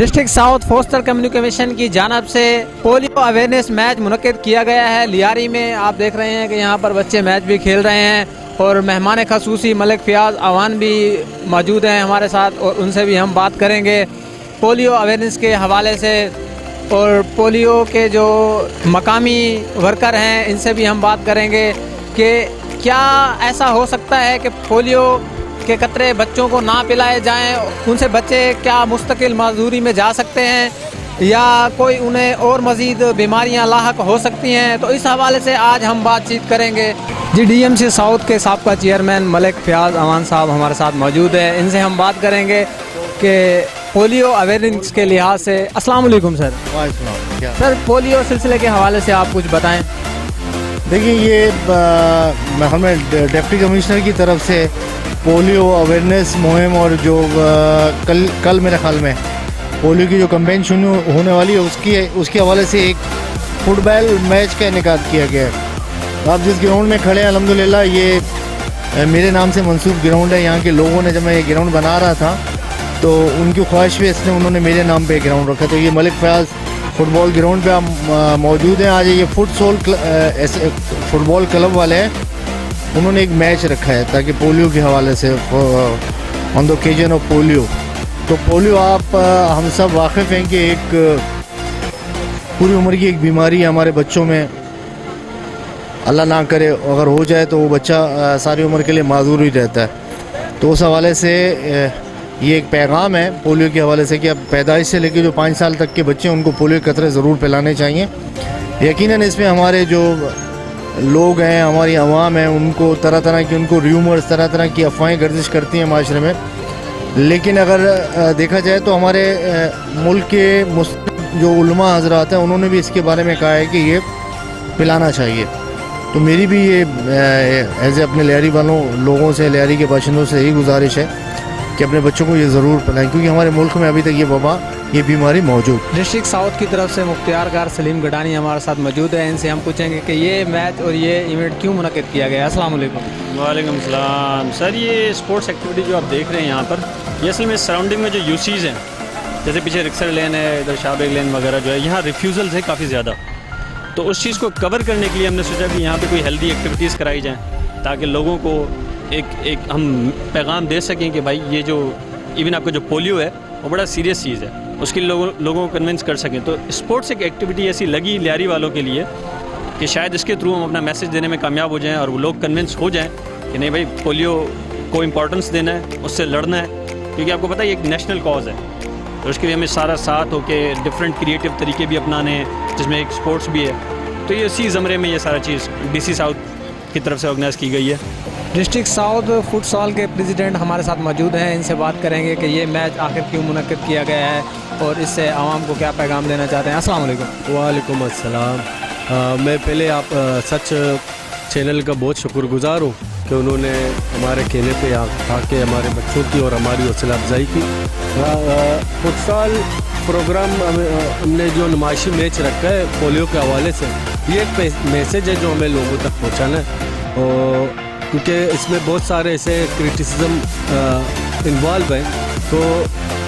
District south poster communication की जानब से पोलियो अवेयरनेस मैच मुनक्किद किया गया है लियारी में। आप देख रहे हैं कि यहाँ पर बच्चे मैच भी खेल रहे हैं और मेहमान खसूसी मलिक फ़याज़ अवान भी मौजूद हैं हमारे साथ और उनसे भी हम बात करेंगे पोलियो अवेयरनेस के हवाले से। और पोलियो के जो मकामी वर्कर हैं इनसे भी हम बात करेंगे कि क्या ऐसा हो सकता है कि पोलियो के कतरे बच्चों को ना पिलाए जाएं, उनसे बच्चे क्या मुस्तकिल माजूरी में जा सकते हैं या कोई उन्हें और मज़ीद बीमारियां लाहक हो सकती हैं। तो इस हवाले से आज हम बातचीत करेंगे। जी, DMC साउथ के साबका चेयरमैन मलिक फ़याज़ अवान साहब हमारे साथ मौजूद है, इनसे हम बात करेंगे कि पोलियो अवेयरनेस के लिहाज से। अस्सलाम वालेकुम सर। सर, पोलियो सिलसिले के हवाले से आप कुछ बताएं। देखिए, ये हमें डिप्टी कमिश्नर की तरफ से पोलियो अवेयरनेस मुहिम और जो कल मेरे ख्याल में पोलियो की जो कैंपेन शुरू होने वाली है उसके हवाले से एक फुटबॉल मैच का इनेकाद किया गया है। आप जिस ग्राउंड में खड़े हैं अल्हम्दुलिल्लाह ये मेरे नाम से मंसूब ग्राउंड है। यहाँ के लोगों ने जब मैं ये ग्राउंड बना रहा था तो उनकी ख्वाहिश पे इसने उन्होंने मेरे नाम पे ग्राउंड रखा। तो ये मलिक फ़याज़ फुटबॉल ग्राउंड पे आप मौजूद हैं। आज ये फुटबॉल क्लब वाले हैं, उन्होंने एक मैच रखा है ताकि पोलियो के हवाले से on the occasion of polio. तो पोलियो आप हम सब वाकिफ़ हैं कि एक पूरी उम्र की एक बीमारी है हमारे बच्चों में। अल्लाह ना करे अगर हो जाए तो वो बच्चा सारी उम्र के लिए माजूर ही रहता है। तो उस हवाले से ये एक पैगाम है पोलियो के हवाले से कि अब पैदाइश से लेकर जो 5 साल तक के बच्चे हैं उनको पोलियो के कतरे ज़रूर पिलाने चाहिए। यकीनन इसमें हमारे जो लोग हैं, हमारी आवाम है, उनको तरह तरह की उनको र्यूमर्स, तरह तरह की अफवाहें गर्दिश करती हैं माशरे में। लेकिन अगर देखा जाए तो हमारे मुल्क के जो उलमा हजरात हैं उन्होंने भी इसके बारे में कहा है कि ये पिलाना चाहिए। तो मेरी भी ये एज ए अपने लियारी वालों लोगों से, लियारी के बाशिंदों से यही गुजारिश है कि अपने बच्चों को ये ज़रूर पिलाएं क्योंकि हमारे मुल्क में अभी तक ये वबा, ये बीमारी मौजूद। डिस्ट्रिक्ट साउथ की तरफ से मुख्तियार सलीम गडानी हमारे साथ मौजूद है, इनसे हम पूछेंगे कि ये मैच और ये इवेंट क्यों मुनक़िद किया गया है। अस्सलाम वालेकुम। वालेकुम सलाम। सर, ये स्पोर्ट्स एक्टिविटी जो आप देख रहे हैं यहाँ पर, ये असल में सराउंडिंग में जो यूसीज़ हैं, जैसे पीछे रिक्सर लेन है, इधर शाहबेग लेन वगैरह जो है, यहाँ रिफ्यूज़ल्स है काफ़ी ज़्यादा। तो उस चीज़ को कवर करने के लिए हमने सोचा कि यहाँ पर कोई हेल्दी एक्टिविटीज़ कराई जाएँ ताकि लोगों को एक हम पैगाम दे सकें कि भाई ये जो इवन आपका जो पोलियो है वो बड़ा सीरियस चीज़ है, उसके लिए लोगों को कन्विंस कर सकें। तो स्पोर्ट्स एक एक्टिविटी ऐसी लगी लियारी वालों के लिए कि शायद इसके थ्रू हम अपना मैसेज देने में कामयाब हो जाएं और वो लोग कन्विंस हो जाएं कि नहीं भाई पोलियो को इम्पोर्टेंस देना है, उससे लड़ना है, क्योंकि आपको पता है ये एक नेशनल कॉज है। तो उसके लिए हमें सारा साथ होकर डिफरेंट क्रिएटिव तरीके भी अपनाने हैं जिसमें एक स्पोर्ट्स भी है। तो ये इसी ज़मरे में ये सारा चीज़ DC साउथ की तरफ से ऑर्गेनाइज़ की गई है। डिस्ट्रिक्ट साउथ फुटसॉल के प्रेसिडेंट हमारे साथ मौजूद हैं, इनसे बात करेंगे कि ये मैच आखिर क्यों मुनक़्क़िद किया गया है और इससे आवाम को क्या पैगाम देना चाहते हैं। अस्सलाम वालेकुम। वालेकुम अस्सलाम। मैं पहले आप सच चैनल का बहुत शुक्रगुजार हूँ कि उन्होंने हमारे कहने पे आके हमारे बच्चों की और हमारी हौसला अफजाई की। फुटसॉल प्रोग्राम हमने जो नुमाइशी मैच रखा है पोलियो के हवाले से, ये एक मैसेज है जो हमें लोगों तक पहुँचाना है और क्योंकि इसमें बहुत सारे ऐसे क्रिटिसिज्म इन्वॉल्व हैं। तो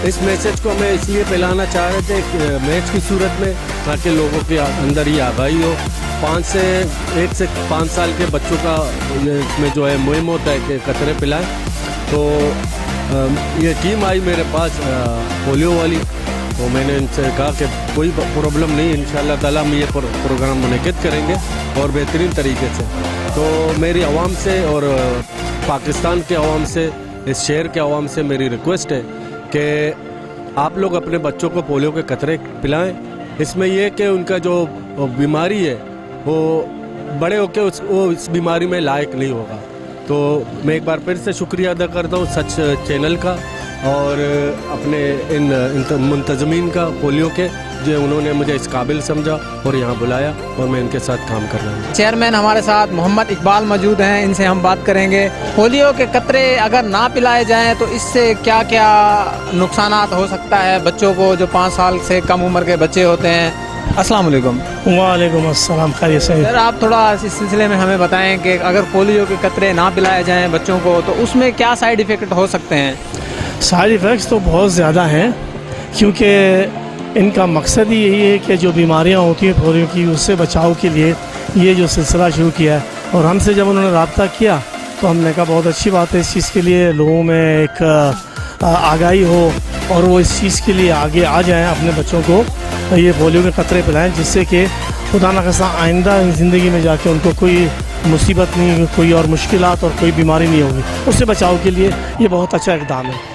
इस मैसेज को हमें इसलिए फैलाना चाह रहे थे मैच की सूरत में ताकि लोगों के अंदर ये आगाही हो। 1 से 5 साल के बच्चों का इसमें जो है मुहिम होता है कि कतरे पिलाएं। तो ये टीम आई मेरे पास पोलियो वाली, तो मैंने इनसे कहा कि कोई प्रॉब्लम नहीं, इंशाअल्लाह ताला हम ये प्रोग्राम मुनक़्क़िद करेंगे और बेहतरीन तरीके से। तो मेरी आवाम से और पाकिस्तान के आवाम से, इस शहर के आवाम से मेरी रिक्वेस्ट है कि आप लोग अपने बच्चों को पोलियो के कतरे पिलाएं। इसमें यह कि उनका जो बीमारी है वो बड़े होकर वो इस बीमारी में लायक नहीं होगा। तो मैं एक बार फिर से शुक्रिया अदा करता हूँ सच चैनल का और अपने इन मुंतज़मीन का पोलियो के, जो उन्होंने मुझे इस काबिल समझा और यहाँ बुलाया और मैं इनके साथ काम कर रहा हूँ। चेयरमैन हमारे साथ मोहम्मद इकबाल मौजूद हैं, इनसे हम बात करेंगे पोलियो के कतरे अगर ना पिलाए जाएं तो इससे क्या क्या नुकसानात हो सकता है बच्चों को जो 5 साल से कम उम्र के बच्चे होते हैं। अस्सलाम वालेकुम। वालेकुम अस्सलाम। खैरियत से सर, आप थोड़ा इस सिलसिले में हमें बताएं कि अगर पोलियो के कतरे ना पिलाए जाएं बच्चों को तो उसमें क्या साइड इफ़ेक्ट हो सकते हैं। साइड इफ़ेक्ट्स तो बहुत ज़्यादा हैं। क्योंकि इनका मकसद ही यही है कि जो बीमारियां होती हैं पोलियो की उससे बचाव के लिए ये जो सिलसिला शुरू किया है। और हमसे जब उन्होंने रब्ता किया तो हमने कहा बहुत अच्छी बात है, इस चीज़ के लिए लोगों में एक आगाही हो और वो इस चीज़ के लिए आगे आ जाएं, अपने बच्चों को ये पोलियो के क़तरे पिलाएं, जिससे कि खुदा न खास्ता आइंदा ज़िंदगी में जाके उनको कोई मुसीबत नहीं, कोई और मुश्किलात और कोई बीमारी नहीं होगी। उससे बचाव के लिए ये बहुत अच्छा इक़दाम है।